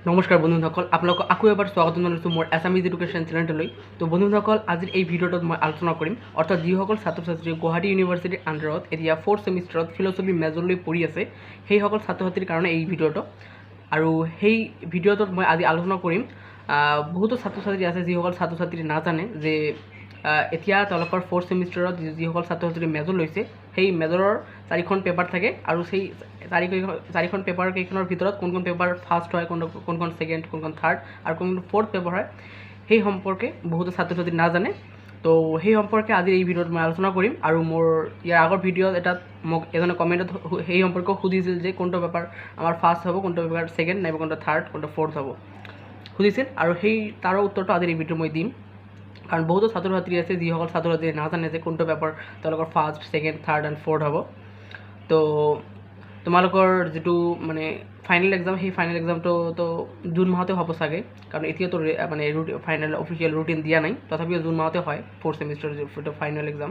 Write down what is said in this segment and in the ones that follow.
নমস্কাৰ বন্ধুসকল, আপোনালোকক আকৌ এবাৰ স্বাগতম জনাইছোঁ মোৰ এছামিজ এডুকেশ্যন চেনেলটোলৈ। তো বন্ধুসকল, আজিৰ এই ভিডিঅ'টোত মই আলোচনা কৰিম অৰ্থাৎ যিসকল ছাত্ৰ ছাত্ৰী গুৱাহাটী ইউনিভাৰ্চিটিৰ আণ্ডাৰত এতিয়া 4th ছেমিষ্টাৰত ফিল'চফি মেজৰলৈ পঢ়ি আছে সেইসকল ছাত্ৰ ছাত্ৰীৰ কাৰণে এই ভিডিঅ'টো। আৰু সেই ভিডিঅ'টোত মই আজি আলোচনা কৰিম বহুতো ছাত্ৰ ছাত্ৰী আছে যিসকল ছাত্ৰ ছাত্ৰী নাজানে যে এতিয়া তেওঁলোকৰ 4th ছেমিষ্টাৰত যিসকল ছাত্ৰ ছাত্ৰী মেজৰ লৈছে সেই মেজৰৰ 4খন পেপাৰ থাকে আৰু সেই 4খন পেপাৰ কেইখনৰ ভিতৰত কোনখন পেপাৰ ফাৰ্ষ্ট হয়, কোনখন ছেকেণ্ড, কোনখন থাৰ্ড আৰু কোনখন ফ'ৰ্থ পেপাৰ হয় সেই সম্পৰ্কে বহুতো ছাত্ৰ ছাত্ৰী নাজানে। তো সেই সম্পৰ্কে আজিৰ এই ভিডিঅ'ত মই আলোচনা কৰিম। আৰু মোৰ ইয়াৰ আগৰ ভিডিঅ'ত এটাত মোক এজনে কমেণ্টত সেই সম্পৰ্কে সুধিছিল যে কোনটো পেপাৰ আমাৰ ফাৰ্ষ্ট হ'ব, কোনটো পেপাৰ ছেকেণ্ড, নাইবা কোনটো থাৰ্ড, কোনটো ফ'ৰ্থ হ'ব সুধিছিল। আৰু সেই তাৰো উত্তৰটো আজিৰ এই ভিডিঅ'ত মই দিম, কাৰণ বহুতো ছাত্ৰ ছাত্ৰী আছে যিসকল ছাত্ৰ ছাত্ৰীয়ে নাজানে যে কোনটো পেপাৰ তেওঁলোকৰ first, second, third and fourth হ'ব। তো তোমালোকৰ যিটো মানে ফাইনেল এক্সাম, সেই ফাইনেল এক্সামটো জুন মাহতে হ'ব চাগে, কাৰণ এতিয়াতো মানে ফাইনেল অফিচিয়েল ৰুটিন দিয়া নাই, তথাপিও জুন মাহতে হয় 4th ছেমিষ্টাৰ যিটো ফাইনেল এক্সাম।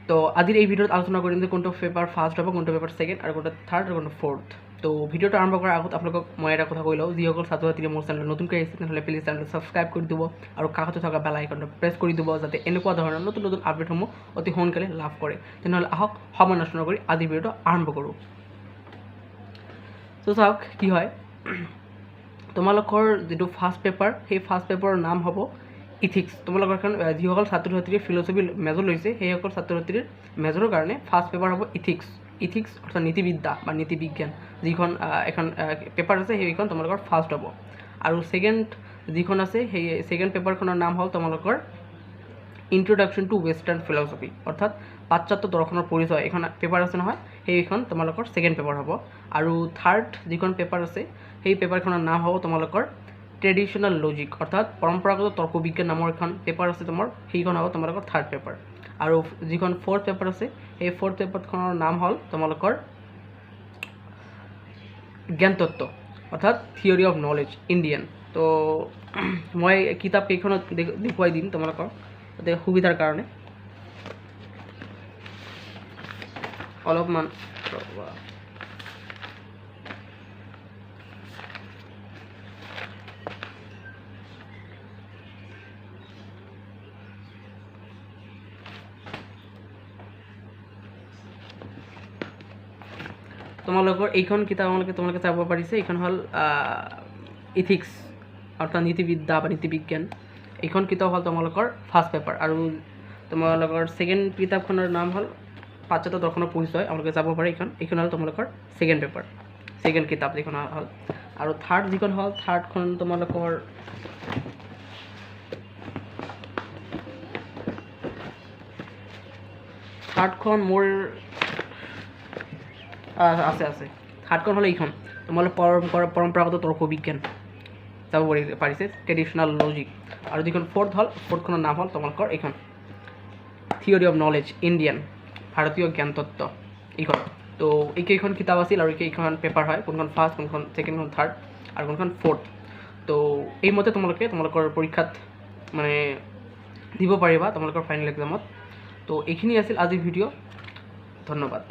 তো আজিৰ এই ভিডিঅ'ত আলোচনা কৰিম যে কোনটো পেপাৰ ফাৰ্ষ্ট হ'ব, কোনটো পেপাৰ ছেকেণ্ড আৰু কোনটো থাৰ্ড আৰু কোনটো ফ'ৰ্থ। তো ভিডিঅ'টো আৰম্ভ কৰাৰ আগত আপোনালোকক মই এটা কথা কৈ লওঁ, যিসকল ছাত্ৰ ছাত্ৰীয়ে মোৰ চেনেলত নতুনকৈ আহিছে তেনেহ'লে প্লিজ চেনেলটো ছাবস্ক্ৰাইব কৰি দিব আৰু কাষতে থকা বেল আইকনটো প্ৰেছ কৰি দিব, যাতে এনেকুৱা ধৰণৰ নতুন নতুন আপডেটসমূহ অতি সোনকালে লাভ কৰে। তেনেহ'লে আহক সময় নষ্ট নকৰি আজিৰ ভিডিঅ'টো আৰম্ভ কৰোঁ। তো চাওক কি হয়, তোমালোকৰ যিটো ফাৰ্ষ্ট পেপাৰ সেই ফাৰ্ষ্ট পেপাৰৰ নাম হ'ব ইথিক্স। তোমালোকৰ এখন যিসকল ছাত্ৰ ছাত্ৰীয়ে ফিল'চফি মেজৰ লৈছে সেইসকল ছাত্ৰ ছাত্ৰীৰ মেজৰৰ কাৰণে ফাৰ্ষ্ট পেপাৰ হ'ব ইথিক্স অৰ্থাৎ নীতিবিদ্যা বা নীতি বিজ্ঞান। যিখন এখন পেপাৰ আছে সেইখন তোমালোকৰ ফাৰ্ষ্ট হ'ব। আৰু ছেকেণ্ড যিখন আছে সেই ছেকেণ্ড পেপাৰখনৰ নাম হ'ল তোমালোকৰ ইন্ট্ৰডাকশ্যন টু ৱেষ্টাৰ্ণ ফিল'চফি অৰ্থাৎ পাশ্চাত্য দৰ্শনৰ পৰিচয়। এখন পেপাৰ আছে নহয়, সেইখন তোমালোকৰ ছেকেণ্ড পেপাৰ হ'ব। আৰু থাৰ্ড যিখন পেপাৰ আছে সেই পেপাৰখনৰ নাম হ'ব তোমালোকৰ ট্ৰেডিশ্যনেল লজিক অৰ্থাৎ পৰম্পৰাগত তৰ্ক বিজ্ঞান নামৰ এখন পেপাৰ আছে তোমাৰ, সেইখন হ'ব তোমালোকৰ থাৰ্ড পেপাৰ। আৰু যিখন ফ'ৰ্থ পেপাৰ আছে সেই ফ'ৰ্থ পেপাৰখনৰ নাম হ'ল তোমালোকৰ জ্ঞানতত্ত্ব অৰ্থাৎ থিয়ৰী অফ নলেজ ইণ্ডিয়ান। তো মই কিতাপ কেইখনত দেখুৱাই দিম তোমালোকৰ যাতে সুবিধাৰ কাৰণে। অলপমান তোমালোকৰ এইখন কিতাপ তোমালোকে চাব পাৰিছে, এইখন হ'ল ইথিক্স অৰ্থাৎ নীতিবিদ্যা বা নীতি বিজ্ঞান। এইখন কিতাপ হ'ল তোমালোকৰ ফাৰ্ষ্ট পেপাৰ। আৰু তোমালোকৰ ছেকেণ্ড কিতাপখনৰ নাম হ'ল পাশ্চাত্য দৰ্শনৰ পৰিচয়, আপোনালোকে যাব পাৰে। এইখন হ'ল তোমালোকৰ ছেকেণ্ড পেপাৰ, ছেকেণ্ড কিতাপ যিখন হ'ল। আৰু থাৰ্ড যিখন হ'ল থাৰ্ডখন তোমালোকৰ থাৰ্ডখন মোৰ আছে থাৰ্ডখন হ'লে এইখন তোমালোকৰ পৰম্পৰাগত তৰ্ক বিজ্ঞান যাব পাৰিছে, ট্ৰেডিশ্যনেল লজিক। আৰু যিখন ফ'ৰ্থ হ'ল ফ'ৰ্থখনৰ নাম হ'ল তোমালোকৰ এইখন থিয়ৰী অফ নলেজ ইণ্ডিয়ান, ভাৰতীয় জ্ঞানতত্ত্ব এইখন। তো এইকেইখন কিতাপ আছিল আৰু এইকেইখন পেপাৰ হয়, কোনখন ফাৰ্ষ্ট, কোনখন ছেকেণ্ড, কোনখন থাৰ্ড আৰু কোনখন ফ'ৰ্থ। তো এইমতে তোমালোকৰ পৰীক্ষাত মানে দিব পাৰিবা তোমালোকৰ ফাইনেল এক্সামত। তো এইখিনি আছিল আজিৰ ভিডিঅ', ধন্যবাদ।